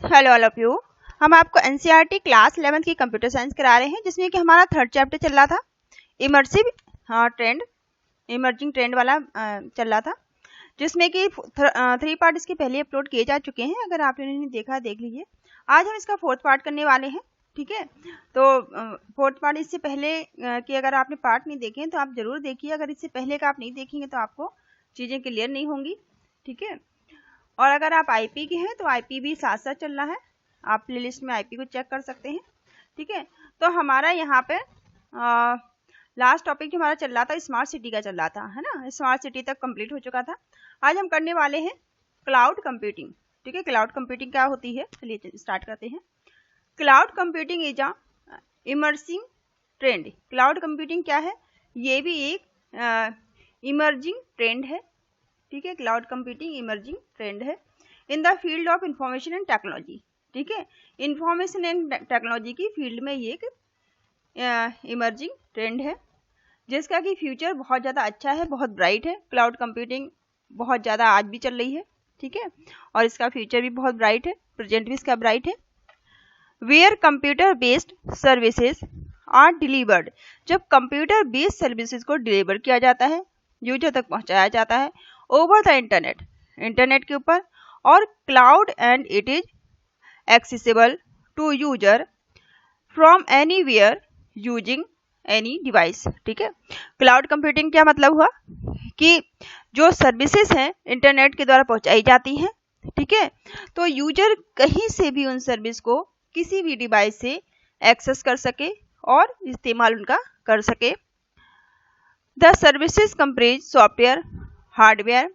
Hello all of you. हम आपको NCERT class 11th की कंप्यूटर साइंस करा रहे हैं, जिसमें कि हमारा थर्ड चैप्टर चल रहा था इमर्सिव ट्रेंड, इमर्जिंग ट्रेंड वाला चल रहा था, जिसमें कि 3 पार्ट इसके पहले अपलोड किए जा चुके हैं। अगर आपने नहीं देखा देख लीजिए। आज हम इसका 4th पार्ट करने वाले हैं, ठीक है। तो 4th पार्ट इससे पहले कि अगर आपने पार्ट नहीं देखे तो आप जरूर देखिए। अगर इससे पहले का आप नहीं देखेंगे तो आपको चीज़ें क्लियर नहीं होंगी, ठीक है। और अगर आप आईपी के हैं तो आईपी भी साथ साथ चल रहा है, आप प्लेलिस्ट में आईपी को चेक कर सकते हैं, ठीक है। तो हमारा यहाँ पे लास्ट टॉपिक जो हमारा चल रहा था स्मार्ट सिटी का चल रहा था, है ना। स्मार्ट सिटी तक कंप्लीट हो चुका था। आज हम करने वाले हैं क्लाउड कंप्यूटिंग, ठीक है। क्लाउड कंप्यूटिंग क्या होती है, चलिए स्टार्ट करते हैं। Cloud computing is a immersing trend. Cloud computing क्या है, ये भी एक इमर्जिंग ट्रेंड है, ठीक है। क्लाउड कंप्यूटिंग इमर्जिंग ट्रेंड है in the field of information and technology, ठीक है। इंफॉर्मेशन एंड टेक्नोलॉजी की फील्ड में ये एक इमर्जिंग ट्रेंड है, जिसका कि फ्यूचर बहुत ज़्यादा अच्छा है, बहुत ब्राइट है। क्लाउड कंप्यूटिंग बहुत ज़्यादा आज भी चल रही है, ठीक है, और इसका फ्यूचर भी बहुत ब्राइट है, प्रेजेंट भी इसका ब्राइट है। Where computer based services are delivered, जब कंप्यूटर बेस्ड सर्विसेज को डिलीवर किया जाता है, यूजर तक पहुंचाया जाता है ओवर द इंटरनेट, इंटरनेट के ऊपर, और cloud and it is accessible to user from anywhere using any device, ठीक है। क्लाउड कंप्यूटिंग क्या मतलब हुआ कि जो सर्विसेज हैं इंटरनेट के द्वारा पहुंचाई जाती हैं, ठीक है, तो यूजर कहीं से भी उन सर्विस को किसी भी डिवाइस से एक्सेस कर सके और इस्तेमाल उनका कर सके। The services comprise software, hardware,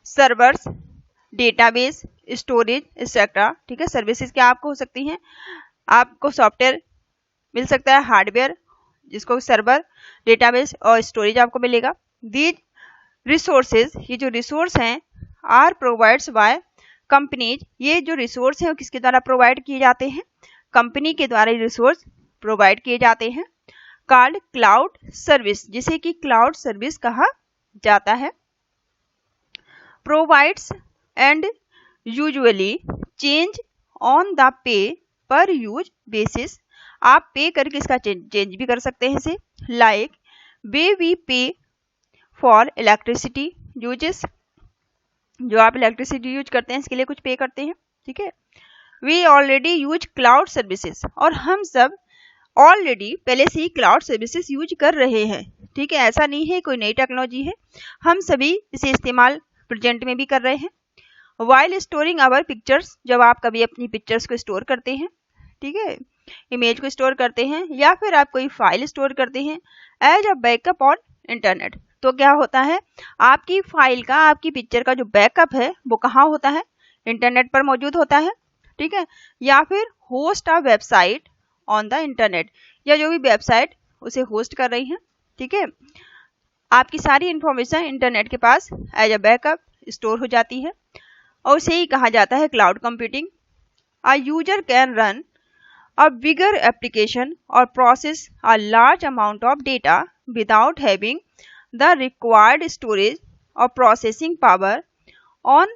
servers, database, storage etcetera, ठीक है। सर्विसेज क्या आपको हो सकती हैं, आपको सॉफ्टवेयर मिल सकता है, हार्डवेयर जिसको सर्वर, डेटाबेस और स्टोरेज आपको मिलेगा। दीज रिसोर्सेज, ये जो रिसोर्स हैं, आर प्रोवाइड्स बाय कंपनीज, ये जो रिसोर्स हैं वो किसके द्वारा प्रोवाइड किए जाते हैं, कंपनी के द्वारा रिसोर्स प्रोवाइड किए जाते हैं। कॉल्ड क्लाउड सर्विस, जिसे कि क्लाउड सर्विस कहा जाता है। Provides and usually change on the pay पर यूज बेसिस, आप पे करके इसका चेंज भी कर सकते हैं इसे। लाइक वे वी पे फॉर इलेक्ट्रिसिटी यूजेस, जो आप इलेक्ट्रिसिटी यूज करते हैं इसके लिए कुछ पे करते हैं, ठीक है। We already use cloud services, और हम सब ऑलरेडी पहले से ही क्लाउड सर्विसेज यूज कर रहे हैं, ठीक है। ऐसा नहीं है कोई नई टेक्नोलॉजी है, हम सभी इसे इस्तेमाल प्रेजेंट में भी कर रहे हैं। वाइल स्टोरिंग आवर पिक्चर्स, जब आप कभी अपनी पिक्चर्स को स्टोर करते हैं, ठीक है, इमेज को स्टोर करते हैं, या फिर आप कोई फाइल स्टोर करते हैं as a backup on internet, तो क्या होता है, आपकी फाइल का, आपकी पिक्चर का जो बैकअप है वो कहाँ होता है, इंटरनेट पर मौजूद होता है, ठीक है। या फिर host a website on the internet, या जो भी वेबसाइट उसे होस्ट कर रही है, ठीक है, आपकी सारी इंफॉर्मेशन इंटरनेट के पास एज अ बैकअप स्टोर हो जाती है, और उसे ही कहा जाता है cloud computing. A user can run a bigger application or process a large amount of data without having the required storage or processing power on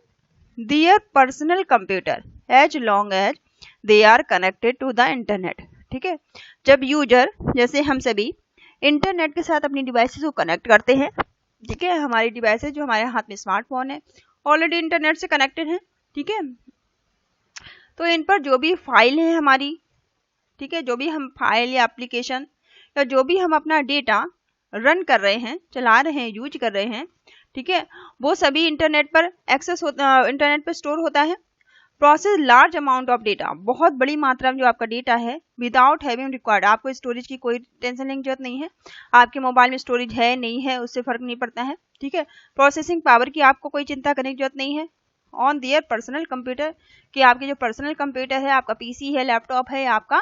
their personal computer as long as they are connected to the internet, ठीक है। जब user, जैसे हम सभी internet के साथ अपनी devices को कनेक्ट करते हैं, ठीक है, हमारी डिवाइसेस जो हमारे हाथ में स्मार्टफोन है ऑलरेडी इंटरनेट से कनेक्टेड है, ठीक है, तो इन पर जो भी फाइल है हमारी, ठीक है, जो भी हम फाइल या एप्लीकेशन या जो भी हम अपना डेटा रन कर रहे हैं, चला रहे हैं, यूज कर रहे हैं, ठीक है, वो सभी इंटरनेट पर एक्सेस होता, इंटरनेट पर स्टोर होता है। Process large amount of data, बहुत बड़ी मात्रा में जो आपका डेटा है, विदाउट हैविंग रिक्वायर्ड, आपको स्टोरेज की कोई टेंशन लेने की जरूरत नहीं है, आपके मोबाइल में स्टोरेज है नहीं है उससे फर्क नहीं पड़ता है, ठीक है। प्रोसेसिंग पावर की आपको कोई चिंता करने की जरूरत नहीं है। ऑन देयर पर्सनल कंप्यूटर, कि आपके जो पर्सनल कंप्यूटर है, आपका पीसी है, लैपटॉप है, आपका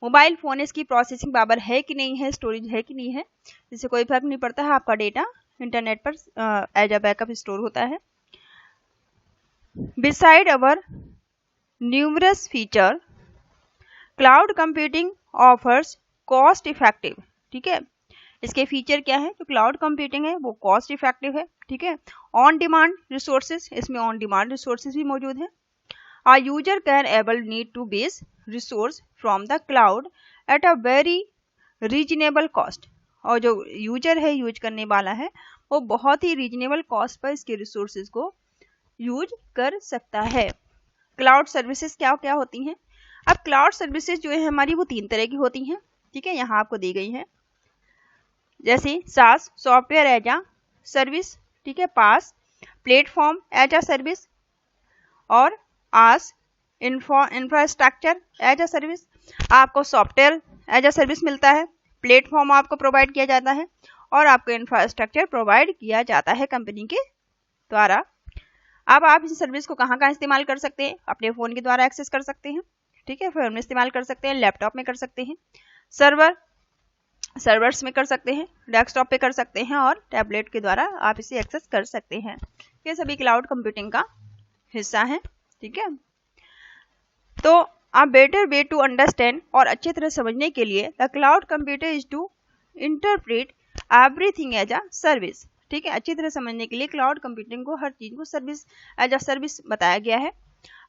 मोबाइल फोन, इसकी प्रोसेसिंग पावर है कि नहीं है, स्टोरेज है कि नहीं है, इससे कोई फर्क नहीं पड़ता है, आपका डेटा इंटरनेट पर एज अ बैकअप स्टोर होता है। Beside our numerous feature, cloud computing offers cost effective, ठीक है, इसके फीचर क्या है, जो क्लाउड कंप्यूटिंग है वो कॉस्ट इफेक्टिव है, ठीक है। ऑन डिमांड रिसोर्सेज, इसमें ऑन डिमांड रिसोर्सेज भी मौजूद है। A user can able need to base resource from the cloud at a very reasonable cost. और जो यूजर है, यूज करने वाला है, वो बहुत ही रीजनेबल कॉस्ट पर इसके रिसोर्सेज को यूज कर सकता है। क्लाउड सर्विसेज क्या क्या होती हैं? अब क्लाउड सर्विसेज जो है हमारी वो 3 तरह की होती हैं, ठीक है, यहाँ आपको दी गई हैं। जैसे सास, सॉफ्टवेयर एज अ सर्विस, ठीक है, पास, प्लेटफॉर्म एज अ सर्विस, और आस, इंफ्रास्ट्रक्चर एज अ सर्विस। आपको सॉफ्टवेयर एज अ सर्विस मिलता है, प्लेटफॉर्म आपको प्रोवाइड किया जाता है, और आपको इंफ्रास्ट्रक्चर प्रोवाइड किया जाता है कंपनी के द्वारा। अब आप इस सर्विस को कहाँ कहाँ इस्तेमाल कर सकते हैं? अपने फ़ोन के द्वारा एक्सेस कर सकते हैं, ठीक है, फोन में इस्तेमाल कर सकते हैं, लैपटॉप में कर सकते हैं, सर्वर्स में कर सकते हैं, डेस्कटॉप पे कर सकते हैं, और टैबलेट के द्वारा आप इसे एक्सेस कर सकते हैं। ये सभी क्लाउड कंप्यूटिंग का हिस्सा है, ठीक है। तो a better way to understand, और अच्छी तरह समझने के लिए, the cloud computer is to interpret everything as a service, ठीक है। अच्छी तरह समझने के लिए क्लाउड कंप्यूटिंग को हर चीज को सर्विस एज अ सर्विस बताया गया है।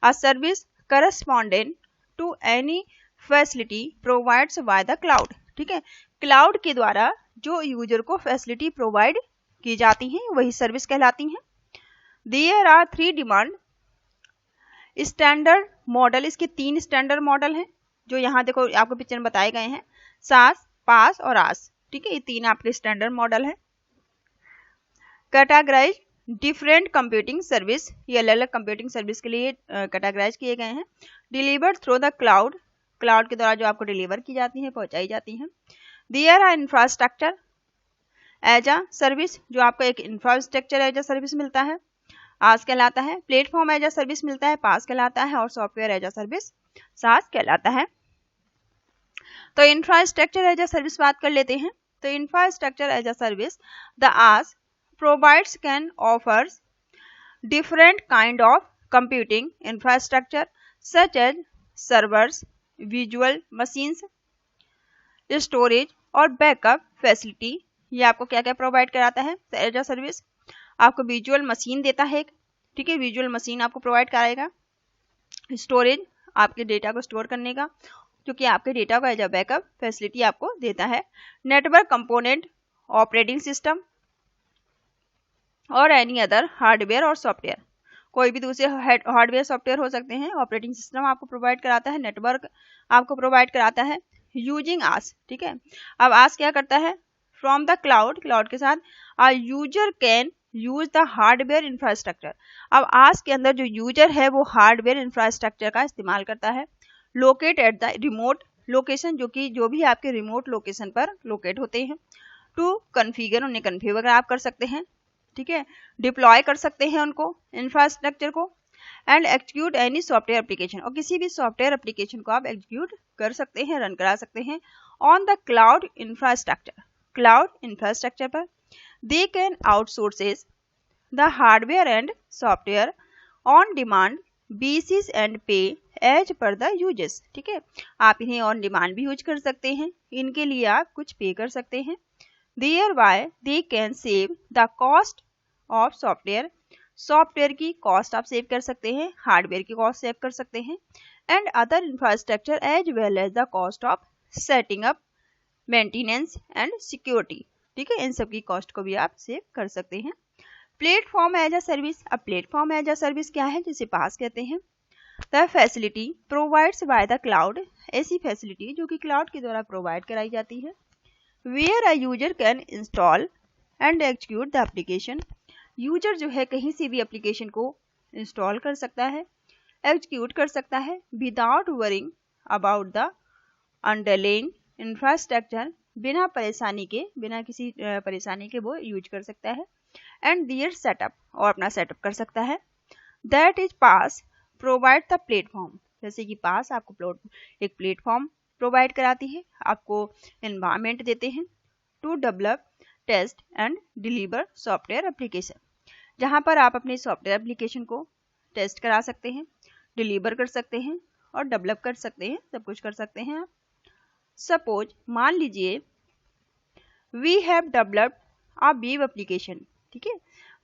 A service correspondent to any facility provides by the cloud, ठीक है। क्लाउड के द्वारा जो यूजर को फैसिलिटी प्रोवाइड की जाती हैं वही सर्विस कहलाती हैं। There are 3 demand standard model, इसके 3 स्टैंडर्ड मॉडल हैं जो यहाँ देखो आपको पिक्चर में बताए गए हैं, सास, पास और आस, ठीक है, ये 3 आपके स्टैंडर्ड मॉडल है। कैटेगराइज डिफरेंट कंप्यूटिंग सर्विस, ये अलग अलग कंप्यूटिंग सर्विस के लिए कैटेगराइज किए गए हैं। Delivered through the cloud, cloud के द्वारा जो आपको डिलीवर की जाती हैं, पहुंचाई जाती हैं। There are infrastructure as a service, जो आपको एक इंफ्रास्ट्रक्चर एज अ सर्विस मिलता है, आस कहलाता है। प्लेटफॉर्म एज अ सर्विस मिलता है, पास कहलाता है, और सॉफ्टवेयर एज अ सर्विस सास कहलाता है। तो इंफ्रास्ट्रक्चर एज अ सर्विस बात कर लेते हैं। तो infrastructure as a service, the IaaS provides can offers different kind of computing infrastructure such as servers, virtual machines, storage और बैकअप फैसिलिटी। ये आपको क्या क्या प्रोवाइड कराता है एज अ सर्विस? आपको विजुअल मशीन देता है, ठीक है, विजुअल मशीन आपको प्रोवाइड कराएगा। स्टोरेज, आपके डेटा को स्टोर करने का, क्योंकि आपके डेटा को एज अ बैकअप फैसिलिटी आपको देता है। नेटवर्क कंपोनेंट, ऑपरेटिंग सिस्टम और एनी अदर हार्डवेयर और सॉफ्टवेयर, कोई भी दूसरे हार्डवेयर सॉफ्टवेयर हो सकते हैं। ऑपरेटिंग सिस्टम आपको प्रोवाइड कराता है, नेटवर्क आपको प्रोवाइड कराता है। यूजिंग आस, ठीक है, अब आस क्या करता है? फ्रॉम द क्लाउड, क्लाउड के साथ अ user can use the hardware infrastructure. अब आस के अंदर जो यूजर है वो हार्डवेयर इंफ्रास्ट्रक्चर का इस्तेमाल करता है। Locate at the remote location, जो भी आपके रिमोट लोकेशन पर लोकेट होते हैं। टू कन्फिगर, उन्हें कन्फिगर आप कर सकते हैं, ठीक है, डिप्लॉय कर सकते हैं उनको इंफ्रास्ट्रक्चर को। And execute any software application, और किसी भी सॉफ्टवेयर एप्लीकेशन को आप एग्जीक्यूट कर सकते हैं, रन करा सकते हैं on the cloud infrastructure, cloud infrastructure पर। They can outsources the hardware and software on demand basis and pay as per the uses, ठीक है, आप इन्हें ऑन डिमांड भी यूज कर सकते हैं, इनके लिए आप कुछ पे कर सकते हैं। thereby they can save the cost of software, software की कॉस्ट आप सेव कर सकते हैं, हार्डवेयर की कॉस्ट सेव कर सकते हैं। And other infrastructure as well as the cost of setting up, maintenance and security, ठीक है, इन सब की कॉस्ट को भी आप सेव कर सकते हैं। प्लेटफॉर्म एज अ सर्विस, अब प्लेटफॉर्म एज अ सर्विस क्या है? जिसे पास कहते हैं। The facility provides by the cloud, ऐसी फैसिलिटी जो कि क्लाउड के द्वारा प्रोवाइड कराई जाती है। Where a user can install and execute the application, user जो है कहीं से भी एप्लीकेशन को इंस्टॉल कर सकता है, एग्जीक्यूट कर सकता है, without worrying about the underlying infrastructure, बिना किसी परेशानी के वो यूज कर सकता है। एंड देयर सेटअप, और अपना सेटअप कर सकता है। That is pass provide the platform, जैसे कि पास आपको एक प्लेटफॉर्म प्रोवाइड कराती है, आपको एनवायरनमेंट देते हैं to develop, test and deliver software application, जहां पर आप अपने सॉफ्टवेयर एप्लीकेशन को टेस्ट करा सकते हैं, डिलीवर कर सकते हैं और डेवलप कर सकते हैं, सब कुछ कर सकते हैं आप। सपोज मान लीजिए we have developed a web application, ठीक है,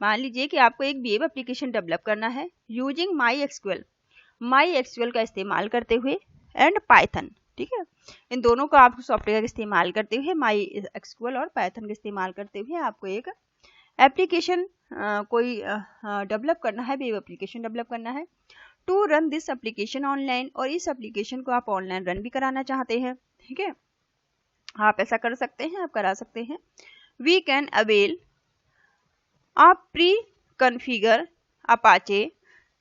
मान लीजिए कि आपको एक वेब एप्लीकेशन डेवलप करना है यूजिंग माई एक्सक्यूएल, MySQL का इस्तेमाल करते हुए एंड पाइथन। ठीक है, इन दोनों को आपको सॉफ्टवेयर का इस्तेमाल करते हुए MySQL और पाइथन का इस्तेमाल करते हुए आपको एक एप्लीकेशन कोई डेवलप करना है, वेब एप्लीकेशन डेवलप करना है। To run this application online, और इस एप्लीकेशन को आप ऑनलाइन रन भी कराना चाहते हैं। ठीक है, आप ऐसा कर सकते हैं, आप करा सकते हैं। वी कैन अवेल आप प्री कन्फिगर अपाचे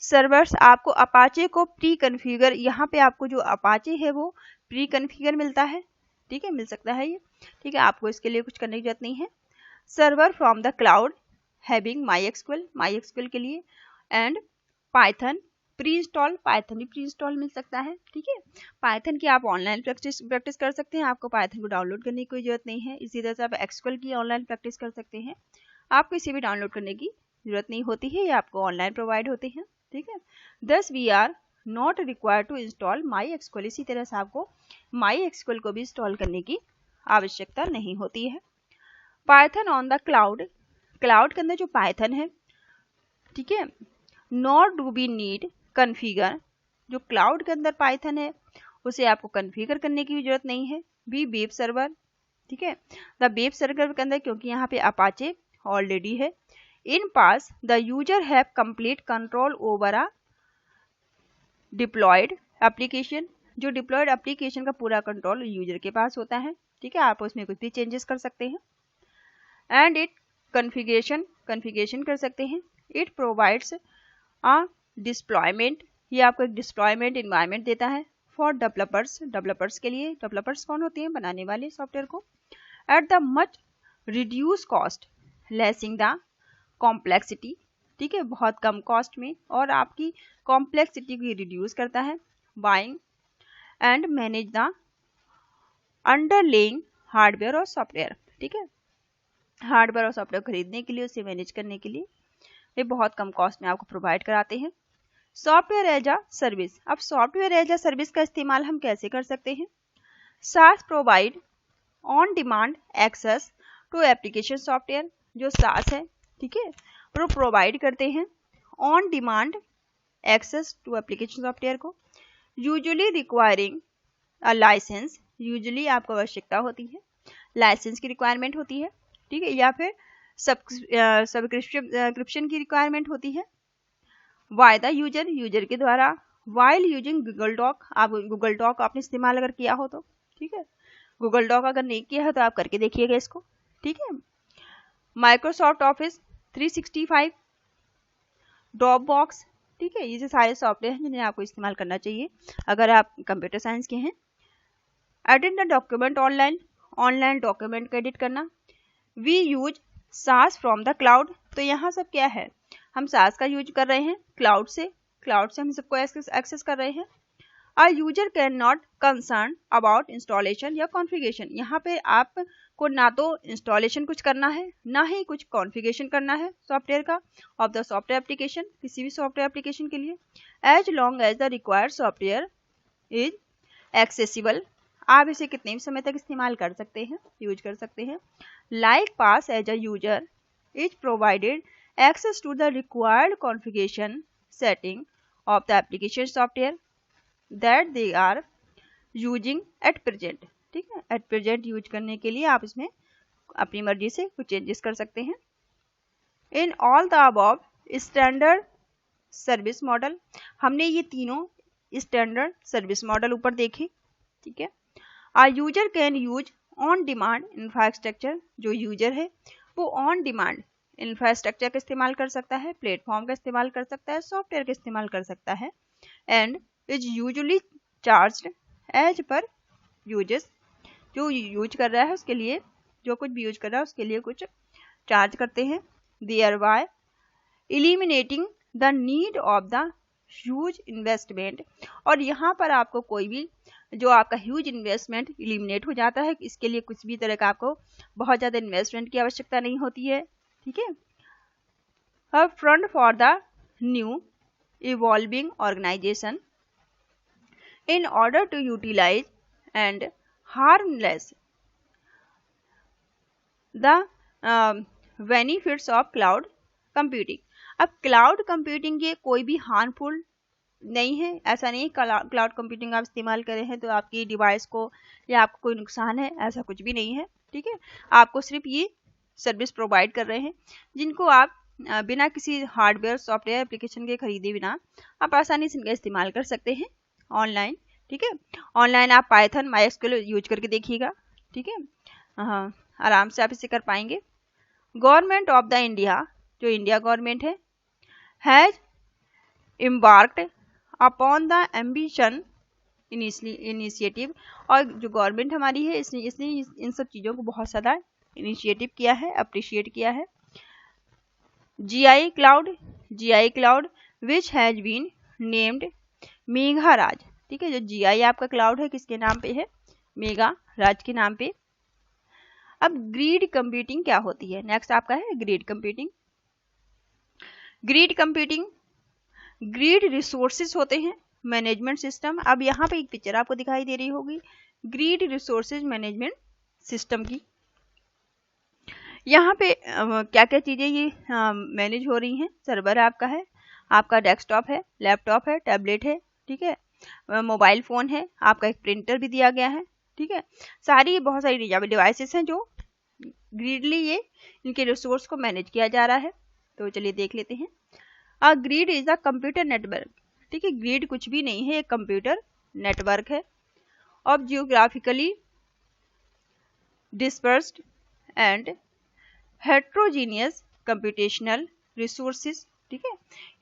सर्वर्स। आपको अपाचे को प्री कन्फिगर, यहाँ पे आपको जो अपाचे है वो प्री कन्फिगर मिलता है। ठीक है, मिल सकता है ये। ठीक है, आपको इसके लिए कुछ करने की जरूरत नहीं है। Server from the cloud having MySQL के लिए, and Python pre install, Python भी प्री इंस्टॉल मिल सकता है। ठीक है, पाइथन की आप ऑनलाइन प्रैक्टिस कर सकते हैं, आपको पाइथन को डाउनलोड करने की कोई जरूरत नहीं है। इसी तरह से आप SQL की ऑनलाइन प्रैक्टिस कर सकते हैं, आपको इसे भी डाउनलोड करने की जरूरत नहीं होती है, ये आपको ऑनलाइन प्रोवाइड होते हैं। ठीक है, thus we are not required to install MySQL। इसी तरह से आपको MySQL को भी इंस्टॉल करने की आवश्यकता नहीं होती है। Python on the cloud, cloud के अंदर जो पाइथन है, ठीक है, not do be need configure, जो क्लाउड के अंदर पाइथन है उसे आपको कन्फिगर करने की भी जरूरत नहीं है। बी वेब सर्वर, ठीक है, द वेब सर्वर के अंदर क्योंकि यहाँ पे अपाचे ऑलरेडी है। In PaaS the user have complete control over a deployed application, जो डिप्लॉयड एप्लीकेशन का पूरा कंट्रोल यूजर के पास होता है। ठीक है, आप उसमें कुछ भी चेंजेस कर सकते हैं। एंड इट कन्फिगरेशन कर सकते हैं। इट प्रोवाइड्स अ डिप्लॉयमेंट, ये आपको एक डिप्लॉयमेंट इन्वायरमेंट देता है फॉर डेवलपर्स के लिए। डेवलपर्स कौन होते हैं? बनाने वाले सॉफ्टवेयर को। At the much reduce cost lacing the complexity, ठीक है, बहुत कम कॉस्ट में, और आपकी कॉम्प्लेक्सिटी को रिड्यूस करता है। Buying and manage the underlying hardware और सॉफ्टवेयर, ठीक है, हार्डवेयर और सॉफ्टवेयर खरीदने के लिए, उसे मैनेज करने के लिए ये बहुत कम कॉस्ट में आपको प्रोवाइड कराते हैं। सॉफ्टवेयर एज अ सर्विस, अब सॉफ्टवेयर एज अ सर्विस का इस्तेमाल हम कैसे कर सकते हैं? SaaS provide on demand access to application software, जो SaaS है, ठीक है, वो प्रोवाइड करते हैं on demand access to application software को। Usually requiring a licence, usually आपको आवश्यकता होती है, लाइसेंस की रिक्वायरमेंट होती है, ठीक है, या फिर सब्सक्रिप्शन की रिक्वायरमेंट होती है। बाय द यूजर, यूजर के द्वारा। वाइल यूजिंग गूगल डॉक, आप गूगल डॉक आपने इस्तेमाल अगर किया हो तो, ठीक है, गूगल डॉक अगर नहीं किया है तो आप करके देखिएगा इसको, ठीक है। माइक्रोसॉफ्ट ऑफिस 365, ड्रॉप बॉक्स, ठीक है, ये सारे सॉफ्टवेयर हैं जिन्हें आपको इस्तेमाल करना चाहिए अगर आप कंप्यूटर साइंस के हैं। Edit the document online, online document को एडिट करना। We use SaaS from the cloud, तो यहाँ सब क्या है, हम SaaS का यूज कर रहे हैं क्लाउड से हम सबको एक्सेस कर रहे हैं। A user can not concern about installation या कॉन्फ़िगरेशन, यहाँ पे आपको ना तो इंस्टॉलेशन कुछ करना है, ना ही कुछ कॉन्फ़िगरेशन करना है सॉफ्टवेयर का, ऑफ द सॉफ्टवेयर एप्लीकेशन, किसी भी सॉफ्टवेयर एप्लीकेशन के लिए। As long as the required software is accessible, आप इसे कितने भी समय तक इस्तेमाल कर सकते हैं, यूज कर सकते हैं। Like PaaS as a user is provided access to the required configuration setting of the application software that they are using at present, ठीक है, एट प्रेजेंट यूज करने के लिए आप इसमें अपनी मर्जी से कुछ चेंजेस कर सकते हैं। In all the above standard service model, हमने ये तीनों स्टैंडर्ड सर्विस मॉडल ऊपर देखे, ठीक है। A user can use on demand infrastructure, जो यूजर है वो ऑन डिमांड इंफ्रास्ट्रक्चर का इस्तेमाल कर सकता है, प्लेटफॉर्म का इस्तेमाल कर सकता है, सॉफ्टवेयर का इस्तेमाल कर सकता है। And is usually charged as per usages, जो यूज कर रहा है उसके लिए, जो कुछ भी यूज कर रहा है उसके लिए कुछ चार्ज करते हैं। Thereby eliminating the need of the huge investment, और यहाँ पर आपको कोई भी जो आपका ह्यूज इन्वेस्टमेंट एलिमिनेट हो जाता है, इसके लिए कुछ भी तरह का आपको बहुत ज़्यादा इन्वेस्टमेंट की आवश्यकता नहीं होती है, ठीक है। अब front for the new evolving organisation in order to utilize and harness the benefits of cloud computing। अब क्लाउड कंप्यूटिंग के कोई भी हार्मफुल नहीं है, ऐसा नहीं है क्लाउड कंप्यूटिंग आप इस्तेमाल कर रहे हैं तो आपकी डिवाइस को या आपको कोई नुकसान है, ऐसा कुछ भी नहीं है। ठीक है, आपको सिर्फ ये सर्विस प्रोवाइड कर रहे हैं जिनको आप बिना किसी हार्डवेयर सॉफ्टवेयर एप्लीकेशन के खरीदे बिना आप आसानी से इनका इस्तेमाल कर सकते हैं ऑनलाइन। ठीक है, ऑनलाइन आप पाइथन माइस्क्यूएल यूज करके देखिएगा। ठीक है, हाँ, आराम से आप इसे कर पाएंगे। गवर्नमेंट ऑफ द इंडिया, जो इंडिया गवर्नमेंट है, has embarked upon the ambition initiative, और जो गवर्नमेंट हमारी है इसने इन सब चीज़ों को बहुत ज़्यादा इनिशिएटिव किया है, अप्रिशिएट किया है। GI cloud which has been named Meghraj. ठीक है, जो GI आपका क्लाउड है किसके नाम पे है? मेघाराज के नाम पे। अब ग्रिड कंप्यूटिंग क्या होती है? नेक्स्ट आपका है ग्रिड कंप्यूटिंग। ग्रिड रिसोर्सेज होते हैं मैनेजमेंट सिस्टम। अब यहाँ पे एक पिक्चर आपको दिखाई दे रही होगी ग्रिड रिसोर्सेज मैनेजमेंट सिस्टम की। यहाँ पे क्या क्या चीज़ें ये मैनेज हो रही हैं? सर्वर आपका है, आपका डेस्कटॉप है, लैपटॉप है, टैबलेट है, ठीक है, मोबाइल फ़ोन है, आपका एक प्रिंटर भी दिया गया है। ठीक है, सारी बहुत सारी डिवाइसेस हैं जो ग्रिडली ये इनके रिसोर्स को मैनेज किया जा रहा है। तो चलिए देख लेते हैं। अ grid is a computer network. ठीक है, ग्रिड कुछ भी नहीं है, एक कंप्यूटर नेटवर्क है of geographically dispersed and heterogeneous computational resources. ठीक है,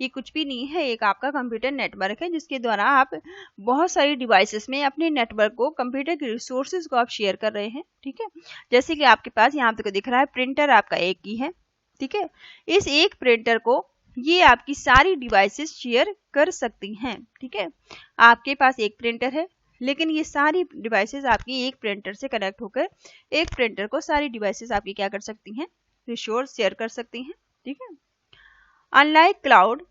ये कुछ भी नहीं है, एक आपका कंप्यूटर नेटवर्क है जिसके द्वारा आप बहुत सारी डिवाइसेस में अपने नेटवर्क को, कंप्यूटर के रिसोर्सेज को आप शेयर कर रहे हैं। ठीक है, जैसे कि आपके पास यहाँ पे दिख रहा है प्रिंटर आपका एक ही है। ठीक है, इस एक प्रिंटर को ये आपकी सारी डिवाइसेस शेयर कर सकती हैं। ठीक है, आपके पास एक प्रिंटर है लेकिन ये सारी डिवाइसेस आपकी एक प्रिंटर से कनेक्ट होकर एक प्रिंटर को सारी डिवाइसेस आपकी क्या कर सकती हैं? रिसोर्स शेयर कर सकती हैं। ठीक है, unlike cloud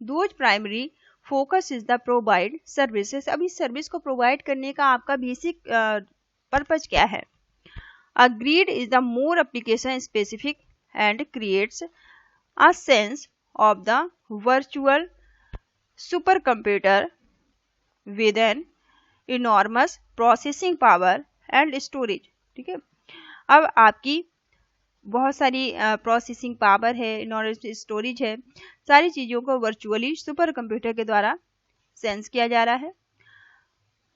those primary focus is the provide services. अब इस सर्विस को प्रोवाइड करने का आपका बेसिक पर्पज क्या है? अ grid is the more application specific and creates a sense of the virtual supercomputer with an enormous processing power and storage। ठीक है, अब आपकी बहुत सारी प्रोसेसिंग पावर है, इनॉर्मस स्टोरेज है, सारी चीज़ों को वर्चुअली सुपर कंप्यूटर के द्वारा सेंस किया जा रहा है।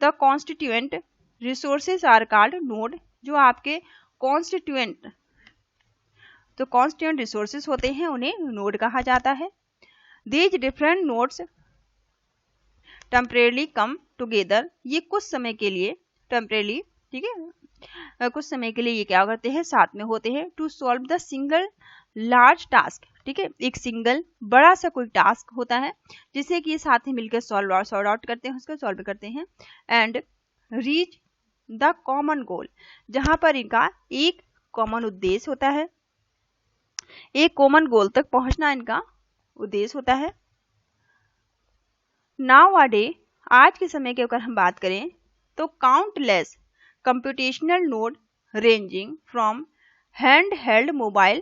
The constituent resources are called node. जो आपके कॉन्स्टिट्यूएंट रिसोर्सेज होते हैं उन्हें नोड कहा जाता है। These different nodes temporarily come together। ये कुछ समय के लिए temporarily, ठीक है, कुछ समय के लिए ये क्या करते हैं? साथ में होते हैं। To solve the single large task। ठीक है, एक सिंगल बड़ा सा कोई टास्क होता है जिसे कि ये साथ में मिलकर सॉल्व आउट करते हैं, उसको सॉल्व करते हैं। And reach the common goal, जहां पर इनका एक कॉमन उद्देश्य होता है, एक कॉमन गोल तक पहुंचना इनका उद्देश्य होता है। नाउ अडे, आज के समय की अगर हम बात करें तो countless computational node ranging from hand held mobile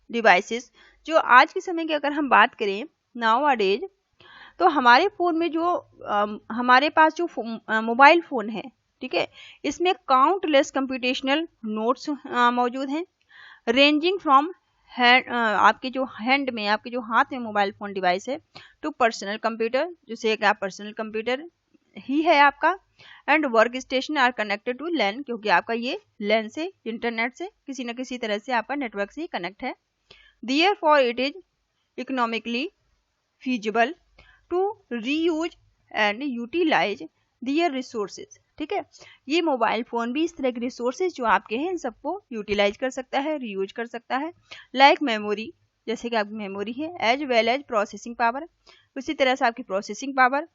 devices. जो आज के समय की अगर हम बात करें नाउ अडेज, तो हमारे फ़ोन में जो हमारे पास जो मोबाइल फ़ोन है, ठीक है, इसमें काउंटलेस कंप्यूटेशनल नोड्स मौजूद हैं, रेंजिंग फ्रॉम आपके जो हैंड में, आपके जो हाथ में मोबाइल फ़ोन डिवाइस है, टू पर्सनल कंप्यूटर, जिसे क्या पर्सनल कंप्यूटर ही है आपका, and workstation are connected to LAN, क्योंकि आपका ये लैन से, इंटरनेट से, किसी न किसी तरह से आपका नेटवर्क से कनेक्ट है। Therefore it is economically feasible to reuse and utilize their resources। ठीक है, ये मोबाइल फ़ोन भी इस तरह के रिसोर्सेज जो आपके हैं इन सबको यूटिलाइज कर सकता है, रीयूज कर सकता है। लाइक मेमोरी, जैसे कि आपकी मेमोरी है, as well as processing power, उसी तरह से आपकी processing power.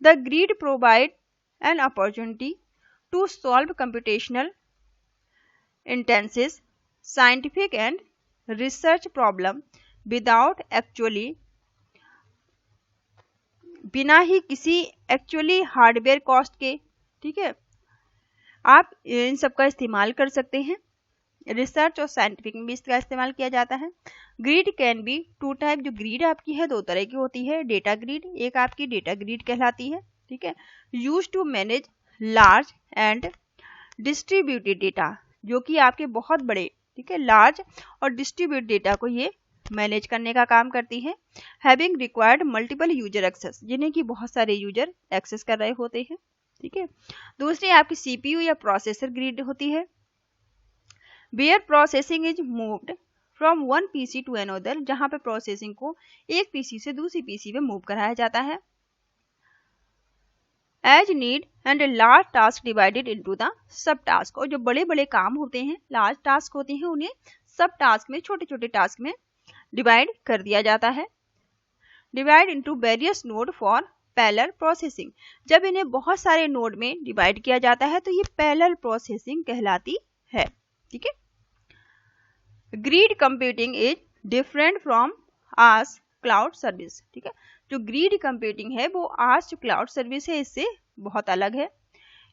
The grid provide an opportunity to solve computational intensive scientific and research problem without actually, बिना ही किसी एक्चुअली हार्डवेयर कॉस्ट के। ठीक है, आप इन सब का इस्तेमाल कर सकते हैं रिसर्च और साइंटिफिक में भी इसका इस्तेमाल किया जाता है। Grid can be two type, जो ग्रिड आपकी है दो तरह की होती है। डेटा ग्रिड, एक आपकी डेटा ग्रिड कहलाती है, ठीक है, use to manage large and distributed data, जो कि आपके बहुत बड़े, ठीक है, लार्ज और डिस्ट्रीब्यूट डेटा को ये मैनेज करने का काम करती है। Having required multiple user access, जिन्हें कि बहुत सारे यूजर एक्सेस कर रहे होते हैं, ठीक है। दूसरी आपकी सीपीयू या प्रोसेसर ग्रिड होती है। Where processing is moved from one PC to another, जहां पे प्रोसेसिंग को एक पीसी से दूसरी पीसी पे मूव कराया जाता है। As need and large task divided into the sub task, और जो बड़े बड़े काम होते हैं, लार्ज टास्क होते हैं, उन्हें सब टास्क में, छोटे छोटे टास्क में डिवाइड कर दिया जाता है। Divide into various node for parallel processing, जब इन्हें बहुत सारे नोड में डिवाइड किया जाता है तो ये पैरेलल प्रोसेसिंग कहलाती है, ठीक है। Grid computing is different from as cloud service, ठीक है, जो ग्रिड कंप्यूटिंग है वो आस जो क्लाउड सर्विस है इससे बहुत अलग है।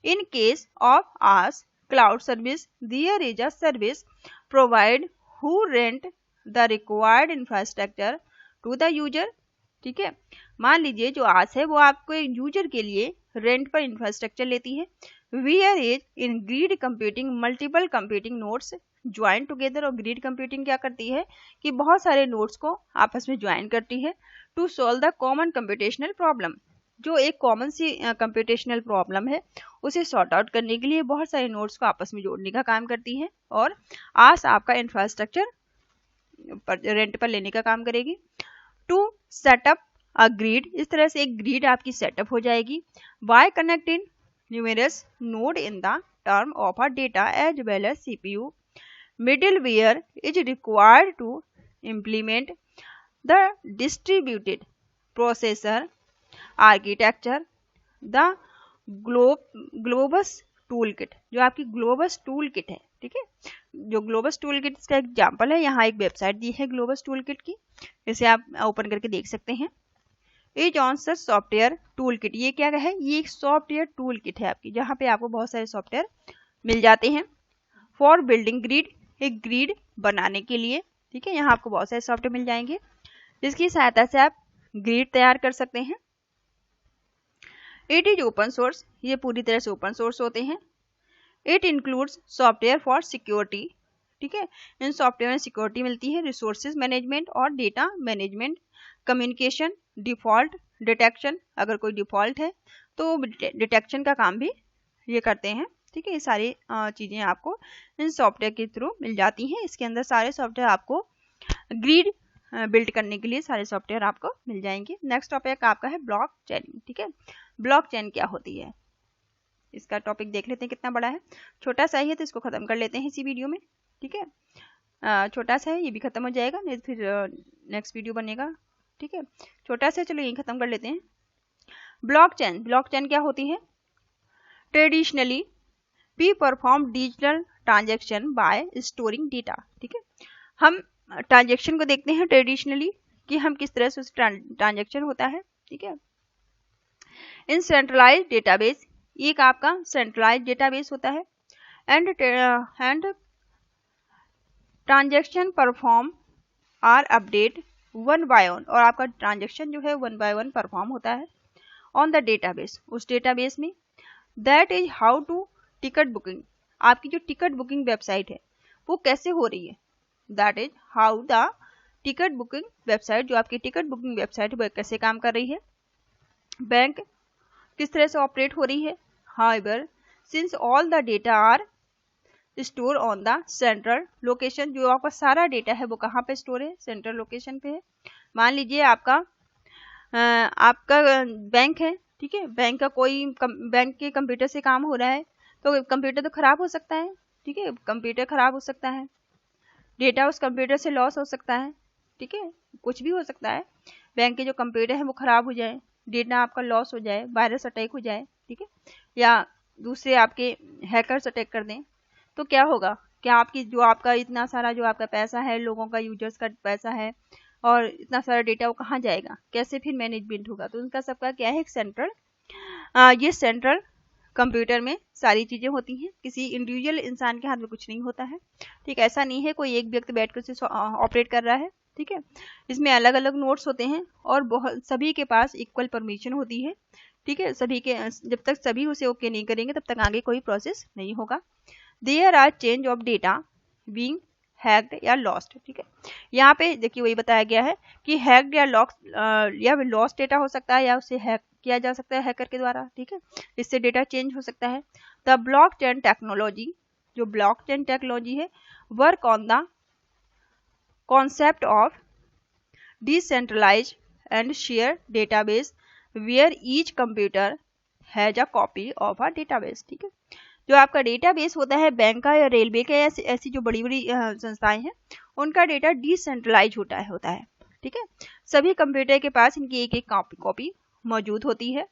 In case of as cloud service there is a service provide who rent the required infrastructure to the user, ठीक है। मान लीजिए जो आस है वो आपको एक यूजर के लिए रेंट पर इंफ्रास्ट्रक्चर लेती है। Where is in grid computing multiple computing nodes join together, और ग्रिड कंप्यूटिंग क्या करती है कि बहुत सारे नोड्स को आपस में ज्वाइन करती है to solve the common computational problem, जो एक कॉमन सी कंप्यूटेशनल प्रॉब्लम है उसे सॉर्ट आउट करने के लिए बहुत सारे नोड्स को आपस में जोड़ने का काम करती है, और आस आपका इंफ्रास्ट्रक्चर रेंट पर लेने का काम करेगी। टू सेटअप अ ग्रिड, इस तरह से एक ग्रिड आपकी सेटअप हो जाएगी। By connecting numerous node in the term of a data as well as CPU, middleware is required to implement the distributed processor architecture, the globus toolkit, जो आपकी globus toolkit है, ठीक है। जो globus toolkit इसका example है, यहाँ एक वेबसाइट दी है globus toolkit की, इसे आप ओपन करके देख सकते हैं। Is on such software tool kit, ये क्या है, ये एक सॉफ्टवेयर टूल किट है आपकी, जहाँ पे आपको बहुत सारे सॉफ्टवेयर मिल जाते हैं। फॉर बिल्डिंग ग्रिड, एक ग्रिड बनाने के लिए, ठीक है, यहाँ आपको बहुत सारे सॉफ्टवेयर मिल जाएंगे जिसकी सहायता से आप ग्रिड तैयार कर सकते हैं। इट इज ओपन सोर्स, ये पूरी तरह से ओपन सोर्स होते हैं। It includes software for security, ठीक है, इन सॉफ्टवेयर में सिक्योरिटी मिलती है, रिसोर्सेज मैनेजमेंट और data management, communication, default detection, अगर कोई डिफॉल्ट है तो डिटेक्शन का काम भी ये करते हैं, ठीक है। ये सारी चीज़ें आपको इन सॉफ्टवेयर के थ्रू मिल जाती हैं। इसके अंदर सारे सॉफ्टवेयर आपको ग्रिड बिल्ड करने के लिए सारे सॉफ्टवेयर आपको मिल जाएंगे। नेक्स्ट टॉपिक आपका है ब्लॉकचेन, ठीक है। ब्लॉकचेन क्या होती है, इसका टॉपिक देख लेते हैं, कितना बड़ा है। छोटा सा ही है तो इसको खत्म कर लेते हैं इसी वीडियो में, ठीक है। छोटा सा है, ये भी खत्म हो जाएगा, नहीं फिर नेक्स्ट वीडियो बनेगा, ठीक है। छोटा सा, चलो यही खत्म कर लेते हैं। ब्लॉकचेन, ब्लॉकचेन क्या होती है। Traditionally we perform digital transaction by storing data, ठीक है। हम ट्रांजेक्शन को देखते हैं ट्रेडिशनली कि हम किस तरह से ट्रांजेक्शन होता है, ठीक है। इन सेंट्रलाइज्ड डेटाबेस, एक आपका सेंट्रलाइज्ड डेटाबेस होता है। And transaction perform are update one by one, और आपका ट्रांजेक्शन जो है वन बाय वन परफॉर्म होता है ऑन द डेटाबेस, उस डेटाबेस में। That is how to ticket booking, आपकी जो टिकट बुकिंग वेबसाइट है वो कैसे हो रही है। That is how the ticket booking website, जो आपकी टिकट बुकिंग वेबसाइट है वो कैसे काम कर रही है। बैंक किस तरह से ऑपरेट हो रही है। However since all the data are store on the central location, जो आपका सारा डेटा है वो कहाँ पे स्टोर है, सेंट्रल लोकेशन पे है। मान लीजिए आपका बैंक है, ठीक है, बैंक का कोई बैंक के कंप्यूटर से काम हो रहा है तो कंप्यूटर तो खराब हो सकता है, ठीक है, कंप्यूटर खराब हो सकता है, डेटा उस कंप्यूटर से लॉस हो सकता है, ठीक है, कुछ भी हो सकता है। बैंक के जो कंप्यूटर है वो खराब हो जाए, डेटा आपका लॉस हो जाए, वायरस अटैक हो जाए, ठीक है, या दूसरे आपके हैकर्स अटैक कर दें, तो क्या होगा, क्या आपकी जो आपका इतना सारा जो आपका पैसा है, लोगों का यूजर्स का पैसा है और इतना सारा डेटा वो कहाँ जाएगा, कैसे फिर मैनेजमेंट होगा। तो उनका सबका क्या है, एक सेंट्रल, ये सेंट्रल कंप्यूटर में सारी चीज़ें होती हैं, किसी इंडिविजुअल इंसान के हाथ में कुछ नहीं होता है। ठीक है, ऐसा नहीं है कोई एक व्यक्ति बैठ कर उसे ऑपरेट कर रहा है। ठीक है, इसमें अलग अलग नोड्स होते हैं और बहुत सभी के पास इक्वल परमिशन होती है। ठीक है, सभी के जब तक सभी उसे ओके नहीं करेंगे तब तक आगे कोई प्रोसेस नहीं होगा। There are change of data being hacked या लॉस्ट। ठीक है, यहाँ पे देखिए वही बताया गया है कि हैक्ड या लॉस्ट डेटा हो सकता है या उसे हैक किया जा सकता है हैकर के द्वारा। ठीक है, इससे डेटा चेंज हो सकता है। द ब्लॉकचेन टेक्नोलॉजी, जो ब्लॉकचेन टेक्नोलॉजी है, work on the concept of decentralised and share database where each computer has a copy of a database. ठीक है, जो आपका डेटाबेस होता है बैंक का या रेलवे का या ऐसी जो बड़ी बड़ी संस्थाएं हैं उनका डेटा डिसेंट्रलाइज होता है। ठीक है, सभी कंप्यूटर के पास इनकी एक एक कॉपी मौजूद होती है।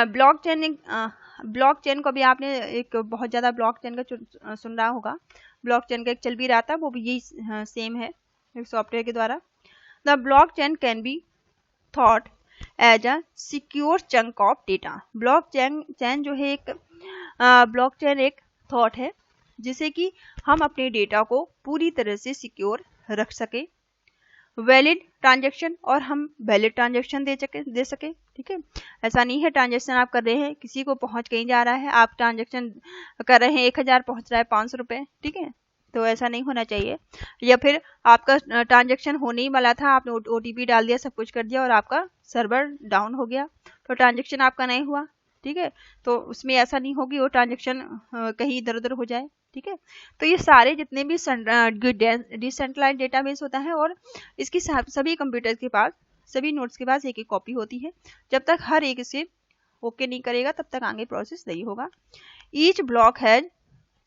ब्लॉकचेन को भी आपने एक बहुत ज़्यादा ब्लॉकचेन का सुन रहा होगा। ब्लॉकचेन का एक चल भी रहा था, वो भी यही सेम है एक सॉफ्टवेयर के द्वारा। The blockchain can be thought as a secure chunk of data. Blockchain जो है ब्लॉकचेन एक थॉट है जिसे कि हम अपने डेटा को पूरी तरह से सिक्योर रख सके, वैलिड ट्रांजैक्शन और हम वैलिड ट्रांजैक्शन दे सके। ठीक है, ऐसा नहीं है ट्रांजैक्शन आप कर रहे हैं, किसी को पहुंच कहीं जा रहा है, आप ट्रांजैक्शन कर रहे हैं 1000 पहुंच रहा है 500 रुपये। ठीक है, तो ऐसा नहीं होना चाहिए। या फिर आपका ट्रांजैक्शन होने ही वाला था, आपने OTP डाल दिया, सब कुछ कर दिया और आपका सर्वर डाउन हो गया तो ट्रांजैक्शन आपका नहीं हुआ। ठीक है, तो उसमें ऐसा नहीं होगी वो ट्रांजैक्शन कहीं इधर उधर हो जाए। ठीक है, तो ये सारे जितने भी डिसेंट्रलाइज्ड डेटाबेस होता है और इसकी सभी कंप्यूटर के पास, सभी नोड्स के पास एक एक कॉपी होती है। जब तक हर एक इसे ओके नहीं करेगा तब तक आगे प्रोसेस नहीं होगा। Each block has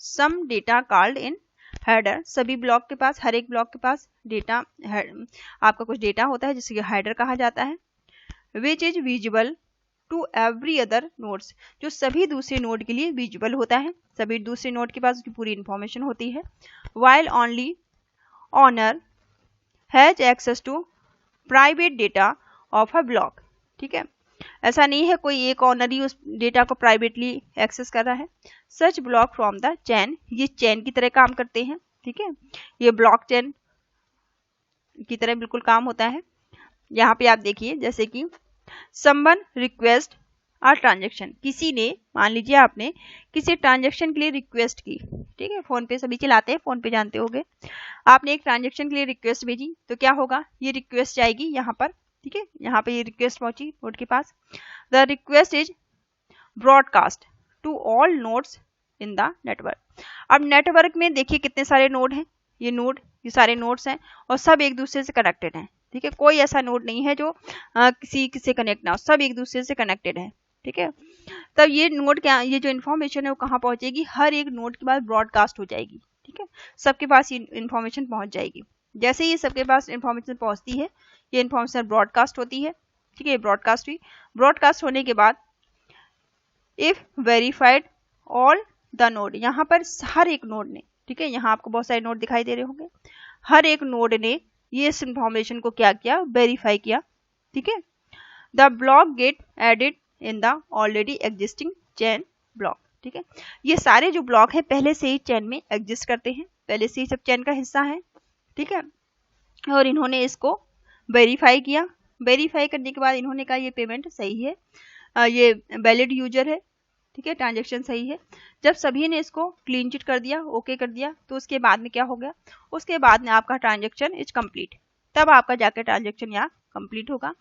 some data called in header. सभी ब्लॉक के पास, हर एक ब्लॉक के पास डेटा, आपका कुछ डेटा होता है जिसे हेडर कहा जाता है। Which is visible to every other nodes, जो सभी दूसरे नोड के लिए विजिबल होता है, सभी दूसरे नोड के पास उसकी पूरी इंफॉर्मेशन होती है। While only owner has access to private data of a block. ठीक है, ऐसा नहीं है कोई एक ऑनर ही उस डेटा को प्राइवेटली एक्सेस कर रहा है। सच ब्लॉक फ्रॉम द चैन, ये चैन की तरह काम करते हैं। ठीक है, ये ब्लॉक चैन की तरह बिल्कुल काम होता है। यहाँ पे आप देखिए जैसे कि समवन रिक्वेस्ट आ ट्रांजेक्शन, किसी ने, मान लीजिए आपने किसी ट्रांजेक्शन के लिए रिक्वेस्ट की। ठीक है, फोन पे सभी चलाते हैं, फोन पे जानते होंगे, आपने एक ट्रांजेक्शन के लिए रिक्वेस्ट भेजी तो क्या होगा, ये रिक्वेस्ट जाएगी यहाँ पर। ठीक है, यहाँ पे ये रिक्वेस्ट पहुंची नोड के पास। The request is broadcast to all nodes in the network. अब नेटवर्क में देखिए कितने सारे नोड हैं, ये सारे नोड्स हैं और सब एक दूसरे से कनेक्टेड हैं। ठीक है, कोई ऐसा नोड नहीं है जो किसी से कनेक्ट ना हो, सब एक दूसरे से कनेक्टेड है। ठीक है, तब ये नोड क्या, ये जो इन्फॉर्मेशन है वो कहाँ पहुंचेगी, हर एक नोड के पास ब्रॉडकास्ट हो जाएगी। ठीक है, सबके पास ये इन्फॉर्मेशन पहुंच जाएगी। जैसे ही सबके पास इन्फॉर्मेशन पहुंचती है, ये इन्फॉर्मेशन ब्रॉडकास्ट होती है। ठीक है, ब्रॉडकास्ट हुई, ब्रॉडकास्ट होने के बाद if verified all the node, यहाँ पर हर एक नोड ने, ठीक है, यहाँ आपको बहुत सारे नोड दिखाई दे रहे होंगे, हर एक नोड ने ये इस इंफॉर्मेशन को क्या किया, वेरीफाई किया। ठीक है, the block get added in the already existing chain block. ठीक है, ये सारे जो ब्लॉक है पहले से ही चैन में एग्जिस्ट करते हैं, पहले से ही सब चैन का हिस्सा है। ठीक है, और इन्होंने इसको वेरीफाई किया, वेरीफाई करने के बाद इन्होंने कहा ये पेमेंट सही है, ये वैलिड यूजर है। ठीक है, ट्रांजेक्शन सही है। जब सभी ने इसको क्लीन चिट कर दिया, ओके कर दिया, तो उसके बाद में क्या हो गया, उसके बाद में आपका ट्रांजेक्शन इज कंप्लीट, तब आपका जाकर ट्रांजेक्शन यहाँ कंप्लीट होगा।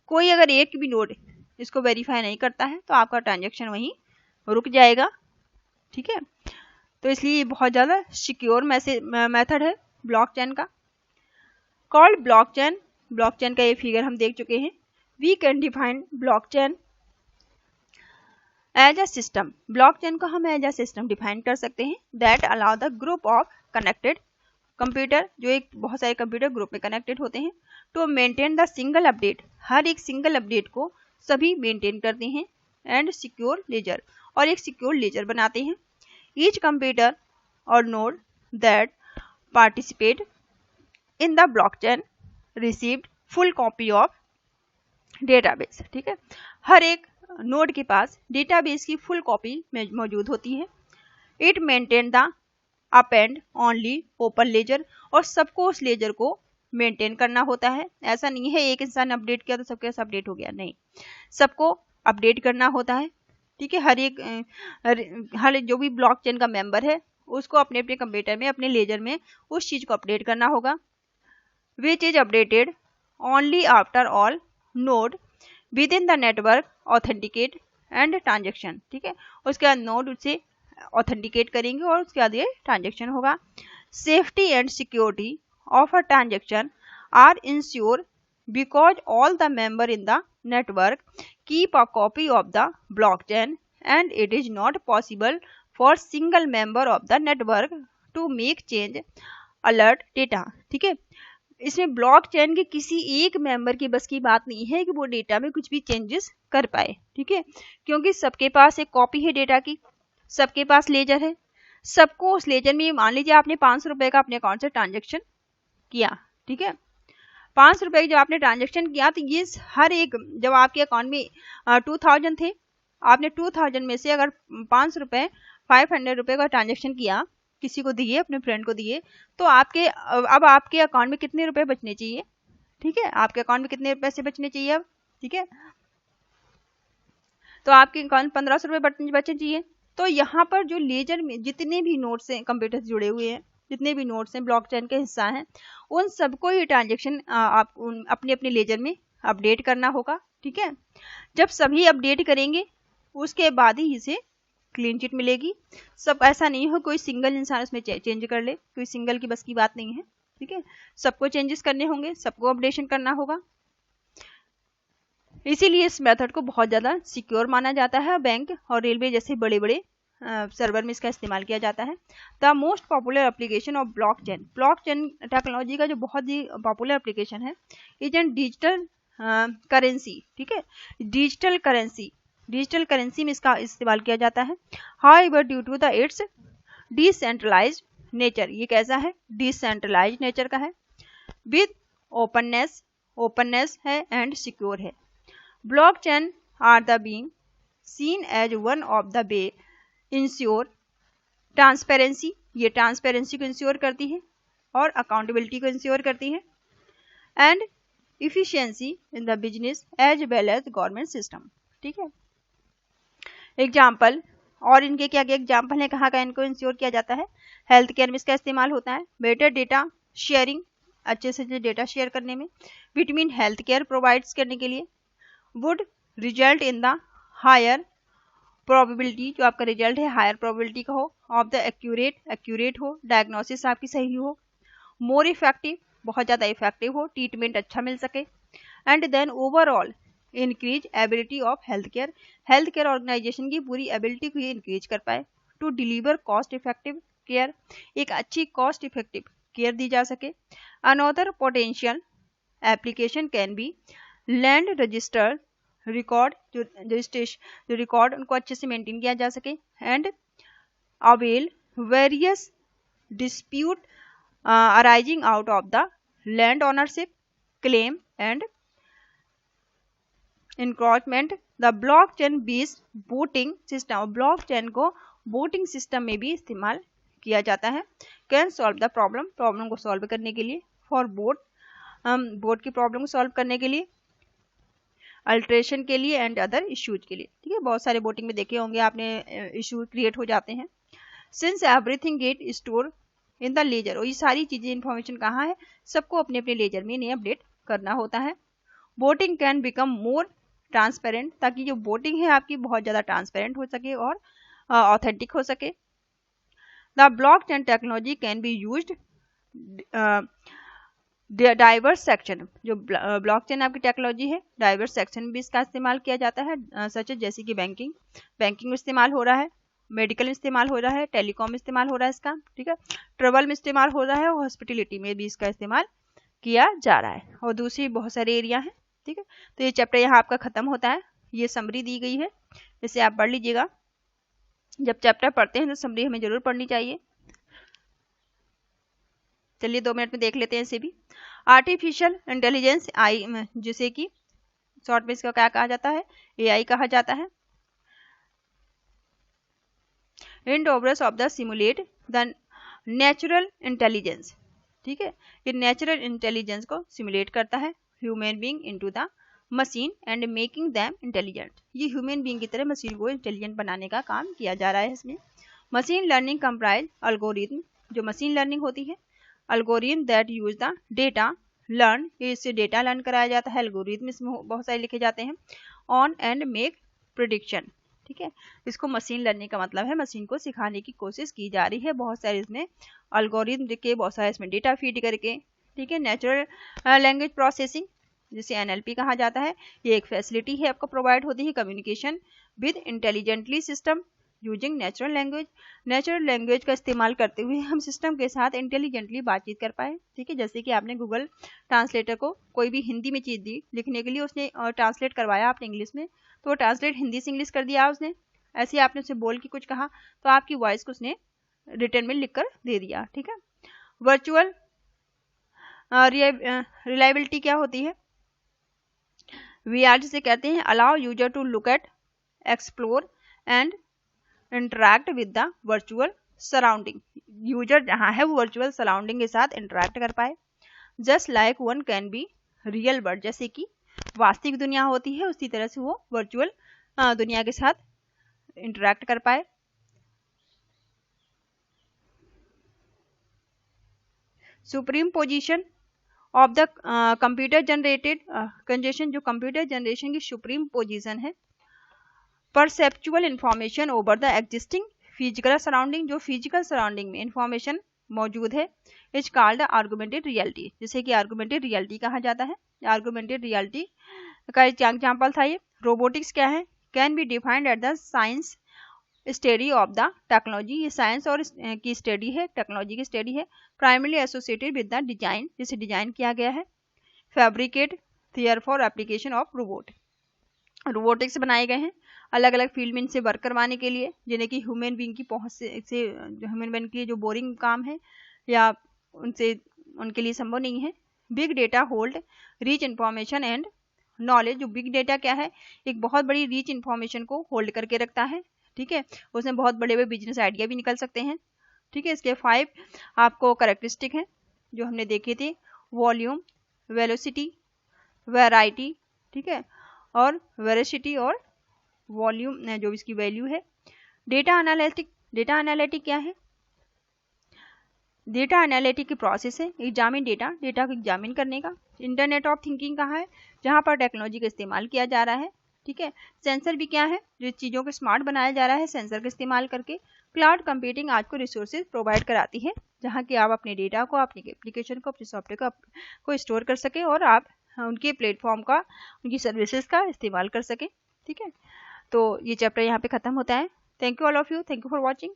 कोई अगर एक भी नोड इसको वेरीफाई नहीं करता है तो आपका ट्रांजेक्शन वहीं रुक जाएगा। ठीक है, तो इसलिए ये बहुत ज़्यादा सिक्योर मेथड है ब्लॉकचेन का। कॉल्ड ब्लॉकचेन, ब्लॉकचेन का ये फिगर हम देख चुके हैं। We can define blockchain as a system, blockchain को हम एज अ सिस्टम डिफाइन कर सकते हैं that allow the group of connected computer, जो एक बहुत सारे कंप्यूटर ग्रुप में कनेक्टेड होते हैं, to maintain the single update, हर एक सिंगल अपडेट को सभी मेंटेन करते हैं, एंड सिक्योर लेजर, और एक सिक्योर लेजर बनाते हैं। ईच कंप्यूटर और node that participate in the blockchain received full copy of database. ठीक है, हर एक नोड के पास डेटाबेस की फुल कॉपी मौजूद होती है। It maintain the append only open ledger, और सबको उस लेजर को मेंटेन करना होता है। ऐसा नहीं है एक इंसान अपडेट किया तो सबके पास अपडेट हो गया, नहीं, सबको अपडेट करना होता है। ठीक है, हर जो भी ब्लॉकचेन का मेंबर है उसको अपने अपने कंप्यूटर में, अपने लेजर में उस चीज को अपडेट करना होगा। Which is updated only after all node with in the network authenticate and transaction. ठीक है, उसके बाद नोड उसे ऑथेंटिकेट करेंगे और उसके बाद ये ट्रांजेक्शन होगा। Safety and security of a transaction are ensured because all the member in the network keep a copy of the blockchain and it is not possible for single member of the network to make change alert data। ठीक है, इसमें blockchain के किसी एक member की बस की बात नहीं है कि वो डेटा में कुछ भी चेंजेस कर पाए। ठीक है, क्योंकि सबके पास एक कॉपी है डेटा की, सबके पास लेजर है, सबको उस लेजर में, मान लीजिए आपने 500 रुपए का अपने अकाउंट से ट्रांजेक्शन किया। ठीक है, 500 रुपए की जब आपने ट्रांजेक्शन किया तो ये हर एक, जब आपके अकाउंट में 2000 थे, आपने 2000 में से अगर 500 रुपए 500 रुपए का ट्रांजेक्शन किया, किसी को दिए, अपने फ्रेंड को दिए, तो अब आपके अकाउंट में कितने रुपए बचने चाहिए? ठीक है, आपके अकाउंट में कितने पैसे बचने चाहिए अब? ठीक है, तो आपके अकाउंट 1500 रुपए बचने चाहिए। तो यहाँ पर जो लेजर में जितने भी नोड्स हैं, कंप्यूटर से जुड़े हुए हैं, जितने भी नोड्स हैं, ब्लॉकचेन का हिस्सा हैं, उन सबको ये ट्रांजेक्शन आप अपने अपने लेजर में अपडेट करना होगा। ठीक है, जब सभी अपडेट करेंगे उसके बाद ही इसे क्लीन चिट मिलेगी। सब ऐसा नहीं हो कोई सिंगल इंसान उसमें चेंज कर ले, कोई सिंगल की बस की बात नहीं है। ठीक है, सबको चेंजेस करने होंगे, सबको अपडेशन करना होगा। इसीलिए इस मेथड को बहुत ज़्यादा सिक्योर माना जाता है। बैंक और रेलवे जैसे बड़े बड़े सर्वर में इसका इस्तेमाल किया जाता है। The most popular application of blockchain, blockchain technology का जो बहुत ही पॉपुलर एप्लीकेशन है, इज एन डिजिटल करेंसी। ठीक है, डिजिटल करेंसी में इसका इस्तेमाल किया जाता है। However due to the its decentralised nature, ये कैसा है? डिसेंट्रलाइज्ड नेचर का है, विद ओपननेस है एंड सिक्योर है। Blockchain are the being seen as one of the way ensure transparency, ये ट्रांसपेरेंसी को इंश्योर करती है और अकाउंटेबिलिटी को इंश्योर करती है, and efficiency in the business as well as government system. ठीक है, एग्जाम्पल, और इनके क्या क्या एग्जाम्पल है, कहाँ का इनको इंश्योर किया जाता है? हेल्थ केयर में इसका इस्तेमाल होता है। बेटर डेटा शेयरिंग, अच्छे से डेटा शेयर करने में, बिटवीन हेल्थ केयर प्रोवाइड्स करने के लिए, would result in the higher probability, जो आपका रिजल्ट है हायर प्रोबेबिलिटी का हो, ऑफ द एक्यूरेट हो, डायग्नोसिस आपकी सही हो, मोर इफेक्टिव, बहुत ज़्यादा इफेक्टिव हो, ट्रीटमेंट अच्छा मिल सके, and then overall increase ability of health care organisation की पूरी एबिलिटी को ये इंक्रीज कर पाए, to deliver cost effective care, एक अच्छी कॉस्ट इफेक्टिव केयर दी जा सके। Another potential application can be land register record, जो रिकॉर्ड उनको अच्छे से मेंटेन किया जा सके, and avail various dispute arising out of the land ownership claim and encroachment. The blockchain based voting system, blockchain को वोटिंग सिस्टम में भी इस्तेमाल किया जाता है। कैन सॉल्व द प्रॉब्लम को सॉल्व करने के लिए, फॉर बोट की प्रॉब्लम को सॉल्व करने के लिए, अल्ट्रेशन के लिए, एंड अदर इश्यूज के लिए। ठीक है, बहुत सारे वोटिंग में देखे होंगे आपने, इशू क्रिएट हो जाते हैं। Since everything get store in the ledger, और ये सारी चीजें इंफॉर्मेशन कहाँ है? सबको अपने अपने लेजर में इन्हें अपडेट करना होता है। Voting can become more transparent, ताकि जो वोटिंग है आपकी बहुत ज़्यादा ट्रांसपेरेंट हो सके और ऑथेंटिक हो सके। The blockchain technology can be used diverse section, जो ब्लॉकचेन आपकी टेक्नोलॉजी है, डाइवर्स सेक्शन में भी इसका इस्तेमाल किया जाता है, सच जैसे कि बैंकिंग में इस्तेमाल हो रहा है, मेडिकल में इस्तेमाल हो रहा है, टेलीकॉम में इस्तेमाल हो रहा है इसका। ठीक है, ट्रेवल में इस्तेमाल हो रहा है, और हॉस्पिटलिटी में भी इसका इस्तेमाल किया जा रहा है, और दूसरी बहुत सारे एरिया हैं। ठीक है, तो ये चैप्टर यहाँ आपका खत्म होता है। ये समरी दी गई है, इसे आप पढ़ लीजिएगा। जब चैप्टर पढ़ते हैं तो समरी हमें जरूर पढ़नी चाहिए। चलिए 2 मिनट में देख लेते हैं इसे भी। आर्टिफिशियल इंटेलिजेंस जिसे कि शॉर्ट में इसका क्या कहा जाता है, AI कहा जाता है। Endeavours of the simulate the natural intelligence, ठीक है, ये नेचुरल इंटेलिजेंस को सिमुलेट करता है human being into the machine and making them intelligent. ये ह्यूमन बीइंग की तरह मशीन को इंटेलिजेंट बनाने का काम किया जा रहा है इसमें। मशीन लर्निंग कंप्राइज अल्गोरिथम, जो मशीन लर्निंग होती है, algorithm that use the data learn, इससे डेटा लर्न कराया जाता है, एल्गोरिथम इसमें बहुत सारे लिखे जाते हैं, ऑन एंड मेक प्रिडिक्शन, ठीक है। इसको मशीन लर्निंग का मतलब है मशीन को सिखाने की कोशिश की जा रही है, बहुत सारे इसमें अल्गोरिथम के, बहुत सारे इसमें डेटा फीड करके, ठीक है। नेचुरल लैंग्वेज प्रोसेसिंग जिसे NLP कहा जाता है, ये एक फैसिलिटी है आपको प्रोवाइड होती है communication with intelligently system using natural language. Natural language का इस्तेमाल करते हुए हम सिस्टम के साथ इंटेलिजेंटली बातचीत कर पाए, ठीक है। जैसे कि आपने गूगल ट्रांसलेटर को कोई भी हिंदी में चीज़ दी लिखने के लिए, उसने ट्रांसलेट करवाया आपने इंग्लिश में, तो वो ट्रांसलेट हिंदी से इंग्लिश कर दिया उसने। ऐसे ही आपने उसे बोल के कुछ कहा तो आपकी वॉइस को उसने रिटर्न में लिख कर दे दिया, ठीक है। वर्चुअल रिलायबिलिटी क्या होती है, VR जिसे कहते हैं, allow user to look at, explore and interact with the virtual surrounding. User जहाँ है वो वर्चुअल सराउंडिंग के साथ इंटरैक्ट कर पाए। Just like one can be real world, जैसे कि वास्तविक दुनिया होती है उसी तरह से वो वर्चुअल दुनिया के साथ इंटरैक्ट कर पाए। Supreme position of the computer generated congestion, जो कंप्यूटर जनरेशन की सुप्रीम पोजीशन है, perceptual information over the existing physical surrounding, जो फिजिकल सराउंडिंग में इंफॉर्मेशन मौजूद है, इज कॉल्ड आर्गुमेंटेड रियलिटी, जिसे कि आर्गुमेंटेड रियलिटी कहा जाता है। आर्गुमेंटेड रियलिटी का एग्जाम्पल था ये। रोबोटिक्स क्या है, can be defined at the science study of the technology, ये साइंस और की स्टडी है, टेक्नोलॉजी की स्टडी है। Primarily associated with the design, जिसे डिजाइन किया गया है। Fabricate there for application of robot, robotics बनाए गए हैं अलग अलग फील्ड में इनसे वर्क करवाने के लिए, जिन्हें कि ह्यूमन बीइंग की पहुंच से ह्यूमन बीइंग के लिए जो बोरिंग काम है या उनसे उनके लिए संभव नहीं है। Big data hold rich information and knowledge, जो बिग डेटा क्या है, एक बहुत बड़ी रिच इंफॉर्मेशन को होल्ड करके रखता है, ठीक है। उसमें बहुत बड़े बड़े बिजनेस आइडिया भी निकल सकते हैं, ठीक है। इसके 5 आपको कैरेक्टरिस्टिक हैं जो हमने देखे थे, वॉल्यूम, वेलोसिटी, वैरायटी, ठीक है, और वेरासिटी और वॉल्यूम जो इसकी वैल्यू है। डेटा एनालिटिक, डेटा एनालिटिक क्या है, डेटा एनालिटिक की प्रोसेस है एग्जामिन डेटा, डेटा को एग्जामिन करने का। इंटरनेट ऑफ थिंकिंग कहाँ है, जहाँ पर टेक्नोलॉजी का इस्तेमाल किया जा रहा है, ठीक है। सेंसर भी क्या है, जो चीज़ों को स्मार्ट बनाया जा रहा है सेंसर का इस्तेमाल करके। क्लाउड कंप्यूटिंग आज को रिसोर्सेज प्रोवाइड कराती है, जहाँ कि आप अपने डेटा को, अपनी एप्लीकेशन को, अपने सॉफ्टवेयर को स्टोर कर सके और आप उनके प्लेटफॉर्म का, उनकी सर्विसेज का इस्तेमाल कर सके, ठीक है। तो ये चैप्टर यहाँ पे खत्म होता है। Thank you all of you, thank you for watching.